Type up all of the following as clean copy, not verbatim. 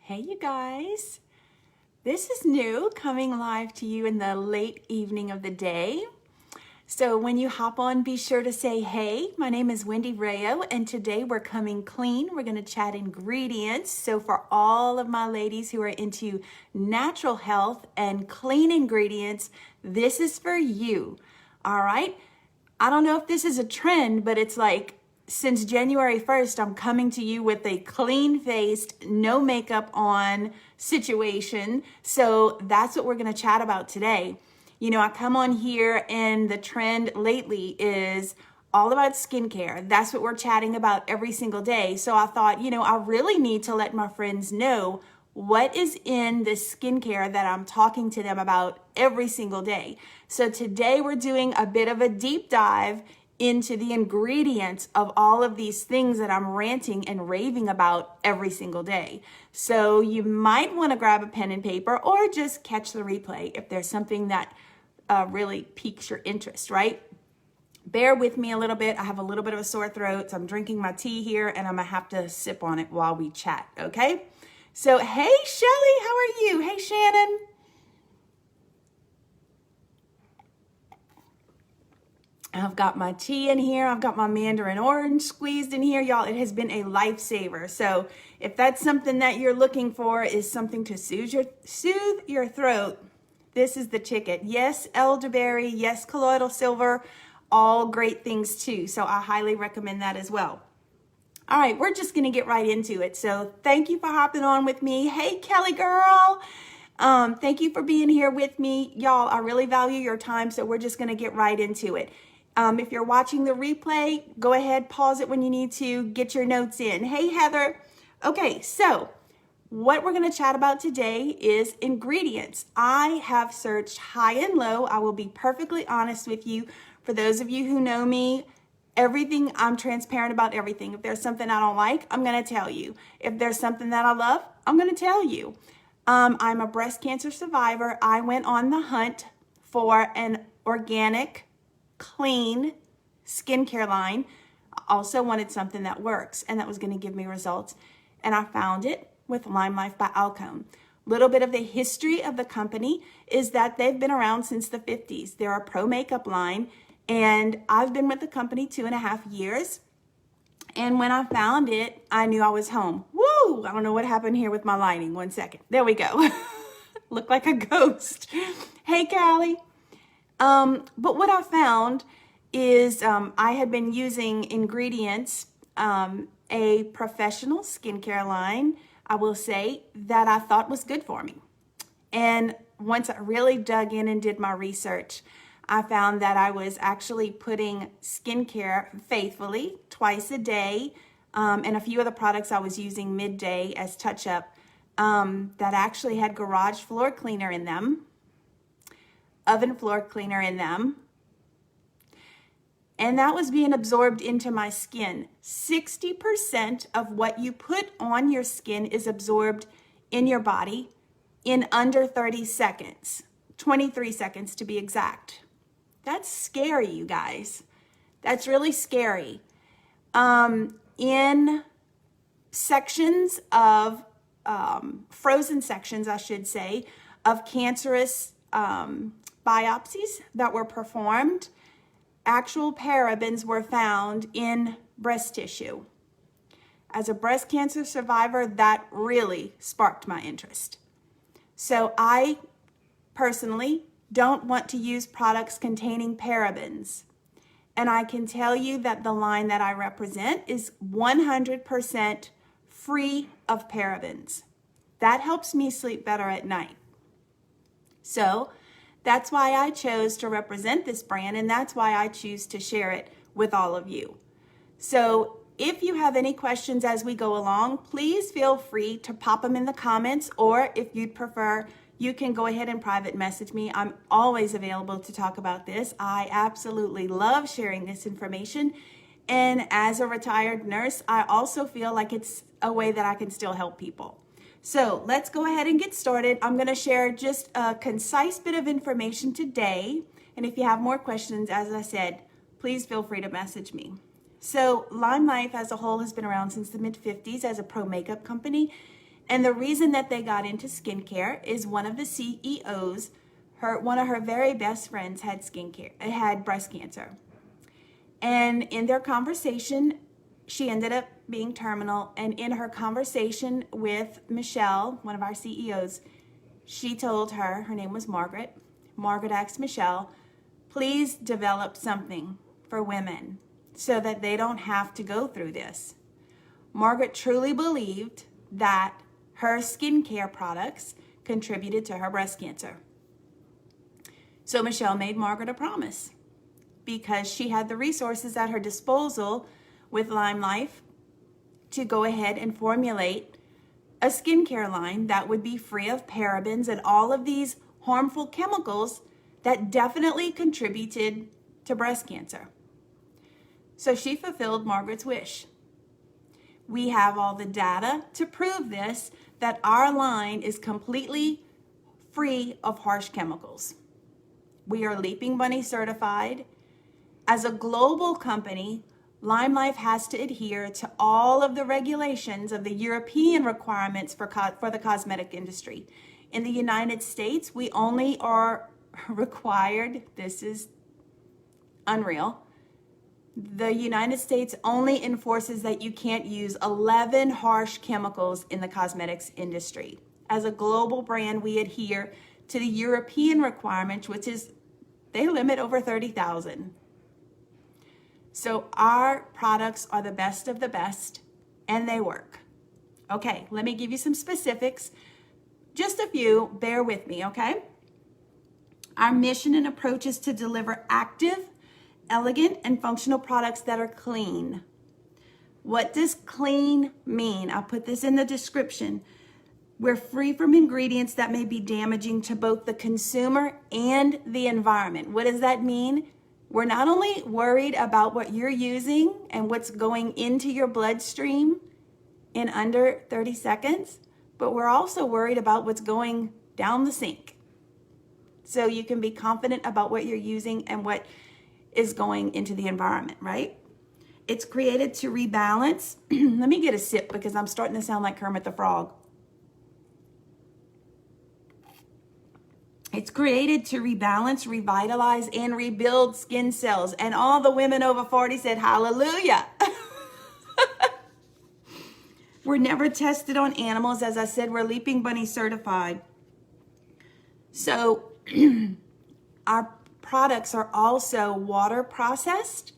Hey, you guys. This is new, coming live to you in the late evening of the day. So when you hop on, be sure to say, hey, my name is Wendy Rayo, and today we're coming clean. We're going to chat ingredients. So for all of my ladies who are into natural health and clean ingredients, this is for you. All right. I don't know if this is a trend, but it's like, since January 1st, I'm coming to you with a clean-faced, no makeup on situation. So that's what we're going to chat about today. You know, I come on here and the trend lately is all about skincare. That's what we're chatting about every single day. So I thought, I really need to let my friends know what is in the skincare that I'm talking to them about every single day. So today we're doing a bit of a deep dive into the ingredients of all of these things that I'm ranting and raving about every single day. So you might want to grab a pen and paper or just catch the replay if there's something that really piques your interest, right? Bear with me a little bit. I have a little bit of a sore throat, so I'm drinking my tea here and I'm gonna have to sip on it while we chat, okay? So, hey, Shelly, how are you? Hey, Shannon. I've got my tea in here. I've got my mandarin orange squeezed in here. Y'all, it has been a lifesaver. So if that's something that you're looking for, is something to soothe your throat, this is the ticket. Yes, elderberry. Yes, colloidal silver. All great things too. So I highly recommend that as well. All right, we're just going to get right into it. So thank you for hopping on with me. Hey, Kelly girl. Thank you for being here with me. Y'all, I really value your time, so we're just going to get right into it. If you're watching the replay, go ahead, pause it when you need to, get your notes in. Hey, Heather. Okay, so what we're going to chat about today is ingredients. I have searched high and low. I will be perfectly honest with you. For those of you who know me, I'm transparent about everything. If there's something I don't like, I'm going to tell you. If there's something that I love, I'm going to tell you. I'm a breast cancer survivor. I went on the hunt for an organic, clean skincare line. I also wanted something that works and that was going to give me results. And I found it with Lime Life by Alcone. Little bit of the history of the company is that they've been around since the 50s. They're a pro makeup line, and I've been with the company 2.5 years. And when I found it, I knew I was home. Woo! I don't know what happened here with my lighting. 1 second. There we go. Look like a ghost. Hey, Callie. But what I found is I had been using ingredients, a professional skincare line, I will say, that I thought was good for me. And once I really dug in and did my research, I found that I was actually putting skincare faithfully twice a day, and a few of the products I was using midday as touch-up that actually had garage floor cleaner in them, oven floor cleaner in them, and that was being absorbed into my skin. 60% of what you put on your skin is absorbed in your body in under 30 seconds, 23 seconds to be exact. That's scary, you guys. That's really scary. In sections of, frozen sections, I should say, of cancerous biopsies that were performed, actual parabens were found in breast tissue. As a breast cancer survivor, that really sparked my interest. So I personally don't want to use products containing parabens. And I can tell you that the line that I represent is 100% free of parabens. That helps me sleep better at night. So that's why I chose to represent this brand, and that's why I choose to share it with all of you. So if you have any questions as we go along, please feel free to pop them in the comments, or if you'd prefer, you can go ahead and private message me. I'm always available to talk about this. I absolutely love sharing this information. And as a retired nurse, I also feel like it's a way that I can still help people. So let's go ahead and get started. I'm going to share just a concise bit of information today. And if you have more questions, as I said, please feel free to message me. So Lime Life as a whole has been around since the mid-50s as a pro makeup company. And the reason that they got into skincare is one of the CEOs, one of her very best friends had breast cancer. And in their conversation, she ended up being terminal. And in her conversation with Michelle, one of our CEOs, she told her name was Margaret. Margaret asked Michelle, please develop something for women so that they don't have to go through this. Margaret truly believed that her skincare products contributed to her breast cancer. So Michelle made Margaret a promise because she had the resources at her disposal with Lyme Life to go ahead and formulate a skincare line that would be free of parabens and all of these harmful chemicals that definitely contributed to breast cancer. So she fulfilled Margaret's wish. We have all the data to prove this, that our line is completely free of harsh chemicals. We are Leaping Bunny certified. As a global company, Lyme Life has to adhere to all of the regulations of the European requirements for the cosmetic industry. In the United States, we only are required, this is unreal, the United States only enforces that you can't use 11 harsh chemicals in the cosmetics industry. As a global brand, we adhere to the European requirements, which is they limit over 30,000. So our products are the best of the best, and they work. Okay, let me give you some specifics. Just a few, bear with me, okay? Our mission and approach is to deliver active, elegant, and functional products that are clean. What does clean mean? I'll put this in the description. We're free from ingredients that may be damaging to both the consumer and the environment. What does that mean? We're not only worried about what you're using and what's going into your bloodstream in under 30 seconds, but we're also worried about what's going down the sink. So you can be confident about what you're using and what is going into the environment, right? It's created to rebalance. Let me get a sip because I'm starting to sound like Kermit the Frog. It's created to rebalance, revitalize, and rebuild skin cells. And all the women over 40 said, hallelujah. We're never tested on animals. As I said, we're Leaping Bunny certified. So our products are also water processed.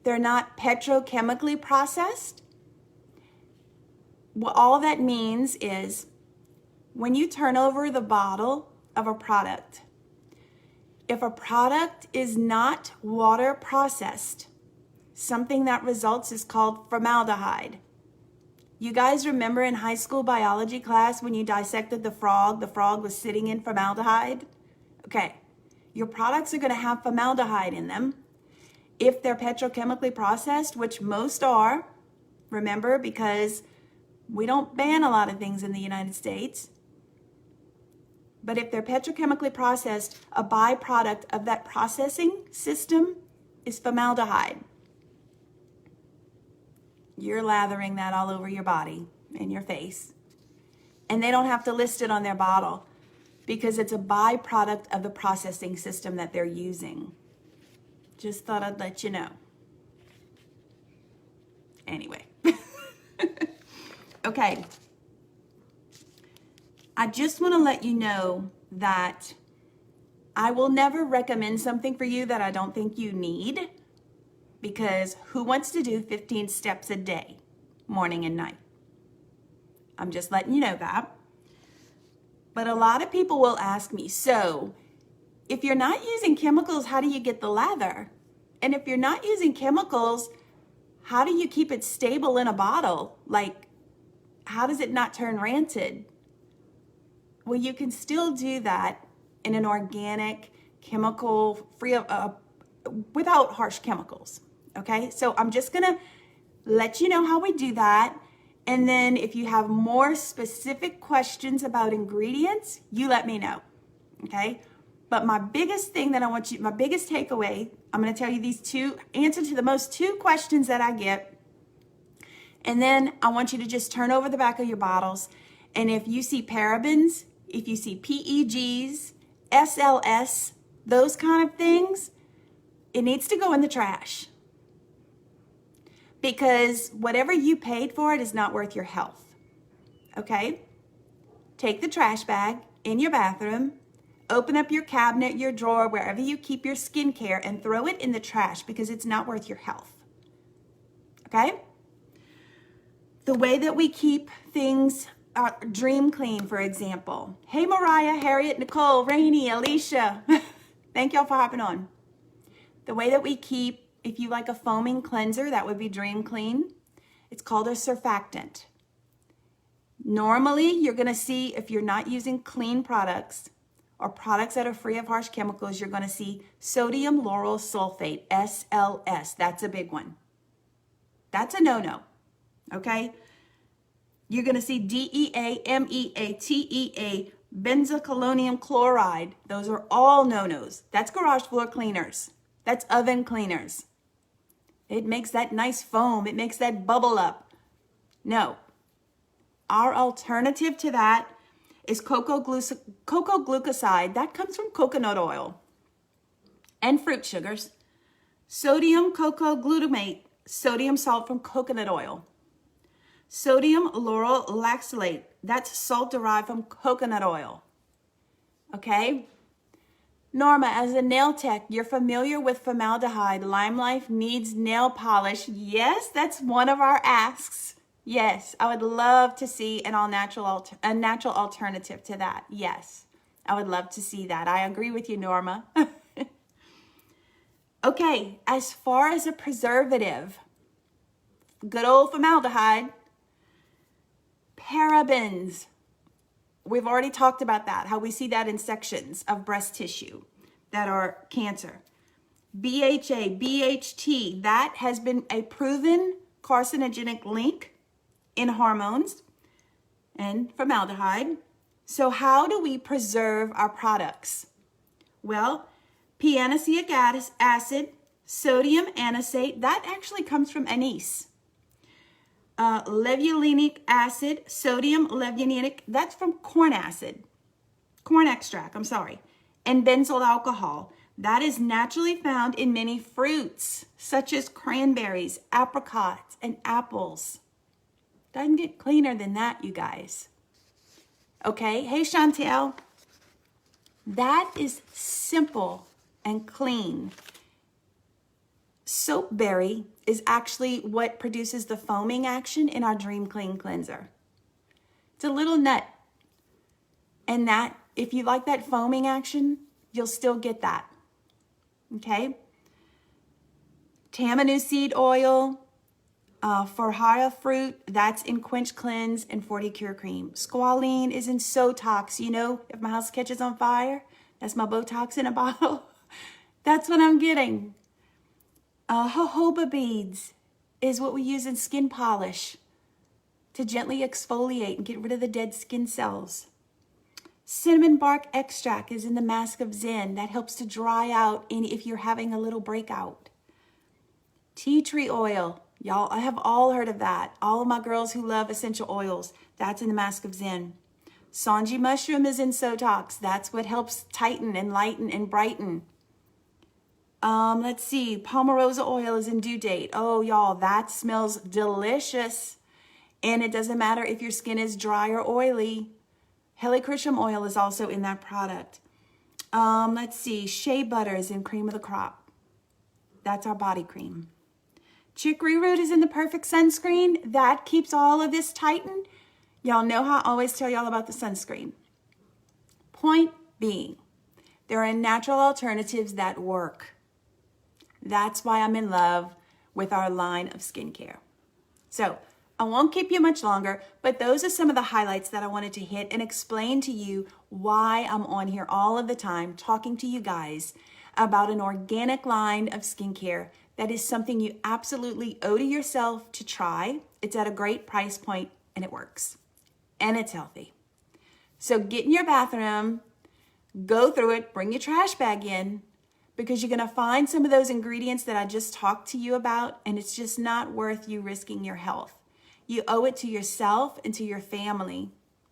They're not petrochemically processed. What all that means is when you turn over the bottle of a product, if a product is not water processed, something that results is called formaldehyde. You guys remember in high school biology class when you dissected the frog was sitting in formaldehyde? Okay, your products are going to have formaldehyde in them. If they're petrochemically processed, which most are, remember, because we don't ban a lot of things in the United States. But if they're petrochemically processed, a byproduct of that processing system is formaldehyde. You're lathering that all over your body and your face. And they don't have to list it on their bottle because it's a byproduct of the processing system that they're using. Just thought I'd let you know. Anyway. Okay. I just want to let you know that I will never recommend something for you that I don't think you need, because who wants to do 15 steps a day, morning and night? I'm just letting you know that. But a lot of people will ask me, so if you're not using chemicals, how do you get the lather? And if you're not using chemicals, how do you keep it stable in a bottle? Like, how does it not turn rancid? Well, you can still do that in an organic, chemical, free of, without harsh chemicals. Okay, so I'm just gonna let you know how we do that. And then if you have more specific questions about ingredients, you let me know. Okay, but my biggest thing that I want you, my biggest takeaway, I'm gonna tell you these answer to the two questions that I get. And then I want you to just turn over the back of your bottles And if you see parabens, if you see PEGs, SLS, those kind of things, it needs to go in the trash. Because whatever you paid for it is not worth your health. Okay? Take the trash bag in your bathroom, open up your cabinet, your drawer, wherever you keep your skincare, and throw it in the trash because it's not worth your health. Okay? The way that we keep things dream clean, for example. Hey, Mariah, Harriet, Nicole, Rainey, Alicia. Thank y'all for hopping on. The way that we keep, if you like a foaming cleanser, that would be Dream Clean. It's called a surfactant. Normally, you're going to see, if you're not using clean products or products that are free of harsh chemicals, you're going to see sodium lauryl sulfate, SLS. That's a big one. That's a no-no, okay? You're going to see DEA, MEA, TEA, benzalkonium chloride. Those are all no-nos. That's garage floor cleaners. That's oven cleaners. It makes that nice foam. It makes that bubble up. No. Our alternative to that is cocoa glucoside. That comes from coconut oil and fruit sugars. Sodium cocoa glutamate, sodium salt from coconut oil. Sodium lauryl lactylate, that's salt derived from coconut oil. Okay? Norma, as a nail tech, you're familiar with formaldehyde. Lime Life needs nail polish. Yes, that's one of our asks. Yes, I would love to see a natural alternative to that. Yes, I would love to see that. I agree with you, Norma. Okay, as far as a preservative, good old formaldehyde, parabens. We've already talked about that, how we see that in sections of breast tissue that are cancer. BHA, BHT, that has been a proven carcinogenic link in hormones and formaldehyde. So how do we preserve our products? Well, P-N-aceic acid, sodium anisate, that actually comes from anise. Levulinic acid, sodium levulinic, that's from corn extract, and benzyl alcohol. That is naturally found in many fruits, such as cranberries, apricots, and apples. Doesn't get cleaner than that, you guys. Okay, hey Chantel. That is simple and clean. Soapberry is actually what produces the foaming action in our Dream Clean cleanser. It's a little nut. And that, if you like that foaming action, you'll still get that. Okay? Tamanu seed oil, Forhara fruit, that's in Quench Cleanse and 40 Cure Cream. Squalene is in Sotox. You know, if my house catches on fire, that's my Botox in a bottle. That's what I'm getting. Jojoba beads is what we use in skin polish to gently exfoliate and get rid of the dead skin cells. Cinnamon bark extract is in the Mask of Zen. That helps to dry out if you're having a little breakout. Tea tree oil. Y'all, I have all heard of that. All of my girls who love essential oils, that's in the Mask of Zen. Sonji mushroom is in Sotox. That's what helps tighten and lighten and brighten. Let's see, Palmarosa oil is in Due Date. Oh, y'all, that smells delicious. And it doesn't matter if your skin is dry or oily. Helichrysum oil is also in that product. Let's see, shea butter is in Cream of the Crop. That's our body cream. Chicory root is in the Perfect Sunscreen. That keeps all of this tightened. Y'all know how I always tell y'all about the sunscreen. Point being, there are natural alternatives that work. That's why I'm in love with our line of skincare. So I won't keep you much longer, but those are some of the highlights that I wanted to hit and explain to you why I'm on here all of the time talking to you guys about an organic line of skincare that is something you absolutely owe to yourself to try. It's at a great price point and it works and it's healthy. So get in your bathroom, go through it, bring your trash bag in, because you're going to find some of those ingredients that I just talked to you about, and it's just not worth you risking your health. You owe it to yourself and to your family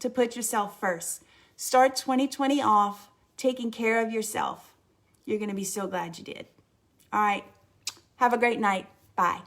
to put yourself first. Start 2020 off taking care of yourself. You're going to be so glad you did. All right. Have a great night. Bye.